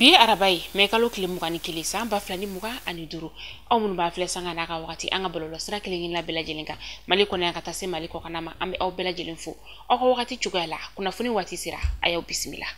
bi arabai me kalo kile mugani kile samba flani muga ani duru aw mun ba fle sanga naka wakati anga bololo sira kile la bela jelinga maliko na kata se maliko kana ma ambe aw bela jelin fu o ko wakati chugala kuna funi wati sira ayaw bismillah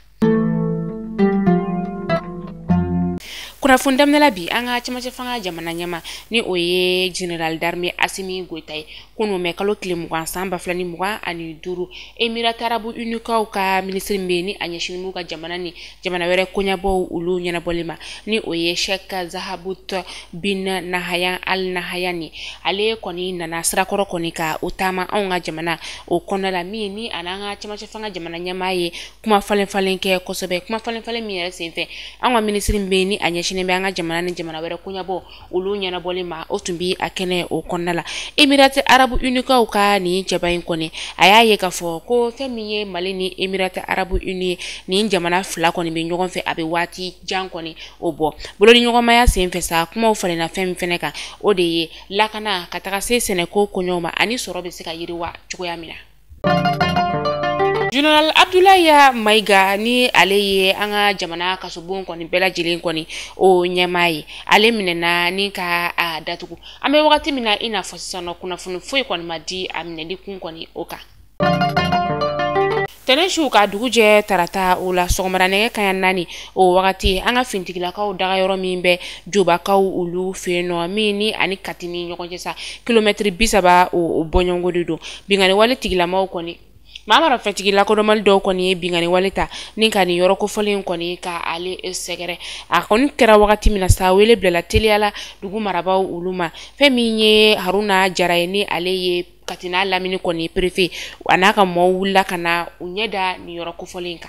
kuna fundamna labi anga chama fanga jamana nyama ni oye general d'armée Assimi Goïta kuno me kalo kile mugan samba flani muga ani duru Emirats Arabes Unis ka ministre mbeni anyashini muga jamana were konyabo ulu nyana bolima ni oye Sheikh Zahabut bin Nahyan Al Nahyani ale koni nana sira koro koni ka utama onga jamana o konala mini ananga chama fanga jamana nyama ye kuma falen ke kosobe kuma falen mi yere senfe anga ministre mbeni anyashini be anga jamana were konyabo ulu nyana bolima otumbi akene o konala Emirats Arabes Unis ka ni jabain koni ayaye ka fo ko femiye malini Emirats Arabes Unis ni jamana fla koni be nyogon fe abe wati jan koni obo bolo ni nyogon maya senfe sa kuma o fale na fem feneka o de ye lakana kataka se seneko konyoma ani soro be se ka yiriwa chugoya mina General Abdoulaye Maiga ni aleye anga jamana kasubun koni bela jilin koni o nyamaye ale minena ni ka datuku ame wakati mina ina fosisano kuna funu foi koni madi amine di kun koni oka Teneshu ka duguje tarata ula sogomara nege kanya nani o wakati anga fintigila ka daga yoro mimbe juba ka ulu feno mini ani katini nyokonje sa kilometri bisaba o bonyongo dido bingani wale tigila ma koni mama ra fetigila ko domal do koni bingani waleta ninka ni yoro ko folen koni ka ale segere a koni kera wakati mina sa wele blela teliala dugu maraba uluma feminye Haruna Jarayeni ale ye katina lamini koni prefe anaka mawula kana unyeda ni yoro ko folenka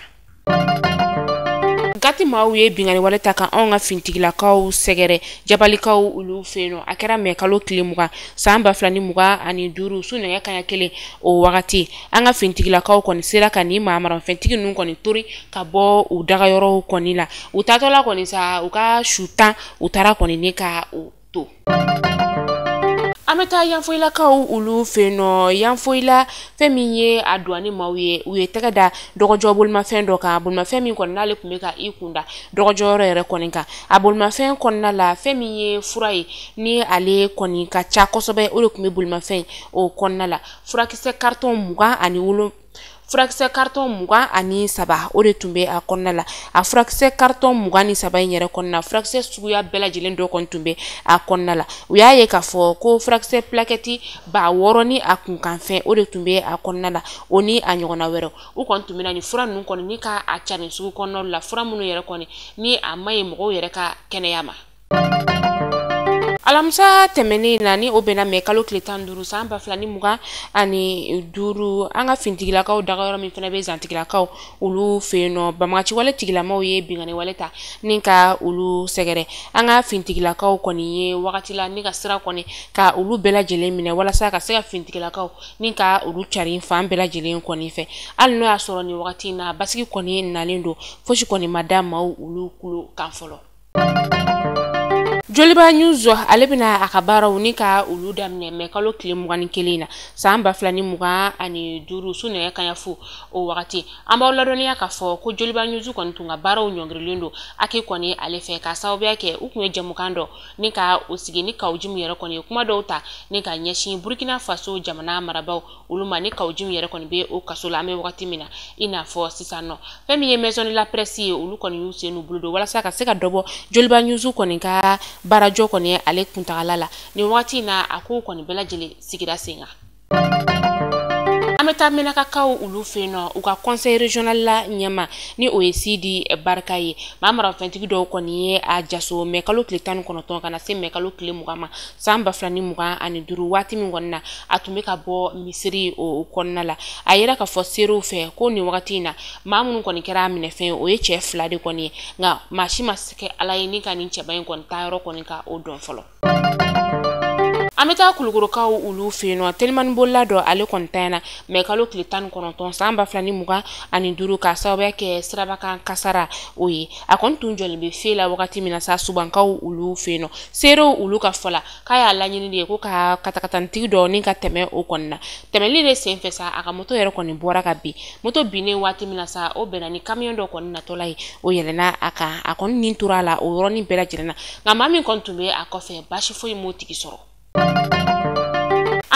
gati mawuye bingani waleta ka onga fintigila kaw segere jabali kaw ulu feno akera me kalo klimuga samba flani muga ani duru sunenge kanya kele o wakati anga fintigila kaw koni sira kani mamara fintigi nun koni turi ka bo u daga yoro koni la utatola koni sa uka shuta utara koni neka to ameta yanfoila ka ulu feno yanfoila feminye adwani mawye uye tegada dogojo bulma fendo ka bulma femi kon nale kumeka ikunda dogojo rere koninka abulma fen kon nala feminye furai ni ale koninka chakosobe ule kume bulma fen o kon nala furakise carton muga ani ulo furakise carton muga ani saba ore tumbe a konnala a furakise carton muga ni saba nyere konna furakise suguya bela jilen do kon tumbe a konnala uyaye ka fo ko furakise plaquette ba woroni a kunkan fe ore tumbe a konnala oni anyogona wero u kon tumina ni fura nun kon ni ka a chani sugu konno la fura munu yere koni ni amaye mo yere ka keneyama alamsa temeni nani obena me kalo kletan duru samba flani muga ani duru anga fintigila kaw daga yoro min fena be zantigila kaw ulu feno bamachi wale tigila mawye bingani waleta ninka ulu segere anga fintigila kaw koni ye wakati la nika sira koni ka ulu bela jele mine wala sa ka sega fintigila kaw ninka ulu chari fam bela jele koni fe alno ya soro ni wakati na basiki koni nalendo foshi koni madama ulu kulo kanfolo Joliba News alebina akabara unika uluda mne mekalo kile mugani kelina samba flani muga ani duru sune kanya fu o wakati amba oladoni akafo ko Joliba News kon tunga bara unyongrilendo ake koni alefe ka saobe yake ukunye jamukando nika usigi nika ujimu yere koni kuma douta nika nyeshi Burkina Faso jamana marabao uluma nika ujimu yere koni be o kasola ame wakati mina ina fo sisano femi ye maison la presse ulu koni yuse nu buludo wala saka seka dobo Joliba News koni ka barajo koni ale kuntagalala ni wati na aku koni bela jeli sigira singa ameta mena kakao ulu feno uka conseil régional la nyama ni OECD barkaye mamara fentigi do koni a jaso mekalo kletan kono ton kana se mekalo kle mugama samba flani muga ani duru wati mingonna atumeka bo misiri o konnala ayera ka fosero fe ko ni wakati na mamun koni kera mine fe o yeche flade koni nga mashima sike alayini kani chebayin kon tayro koni ka odon folo Ameta kulugorokaw ulu feno telman bolla do ale kontana me kalo klitan kononton samba flani muga ani duru ka sawe ke sirabaka kasara oye akon tunjol be fela wakati mina sa subankaw ulu feno sero ulu ka fola kaya lanyini de ko ka katakatanti do ni ka teme o konna temeli de senfesa aka moto yero koni bora ka bi moto bine wati mina sa o benani camion do konna tolai o yelena aka akon nin turala o roni bela jirena ngamami kontumbe akofe bashi foi motiki soro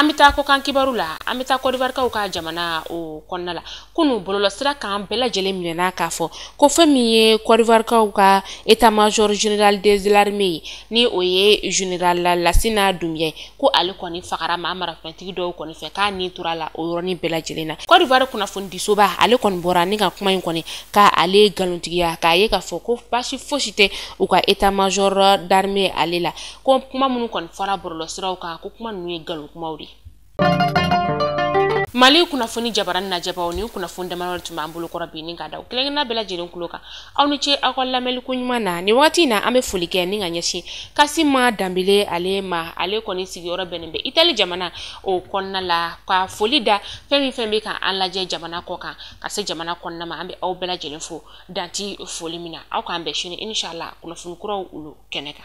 amita ko kan kibarula amita ko divar ka jamana o konnala kunu bolola sira kan bela jele minena ka fo ko famiye ko divar ka état major général des armées ni oye général Lassina Doumbia ko ale koni fakara mamara fantigi do koni fe ka ni turala o roni bela jelena ko divar kuna fondi soba ale kon bora ni ka kuma in koni ka ale galontigiya ka ye ka fo ko bashi fosite o ka état major d'armée ale la ko kuma mun kon fara bolola sira ka ko kuma nu ye galon kuma Mali kuna foni jabaran na jabaw ni kuna fonda manol tuma ambulu ko rabbi ni ngada keleng na bela jelen kuloka awni ci akol lamel kunyumana ni wati na ame fulike ni nganyashi kasima dambile ale ma ale koni sigiyoro benembe itali jamana o konna la ka folida femi kan anlaje jamana ko kan kase jamana konna ma ambe aw bela jelen fo danti folimina aw kan be shini inshallah kuna fun kuraw ulu keneka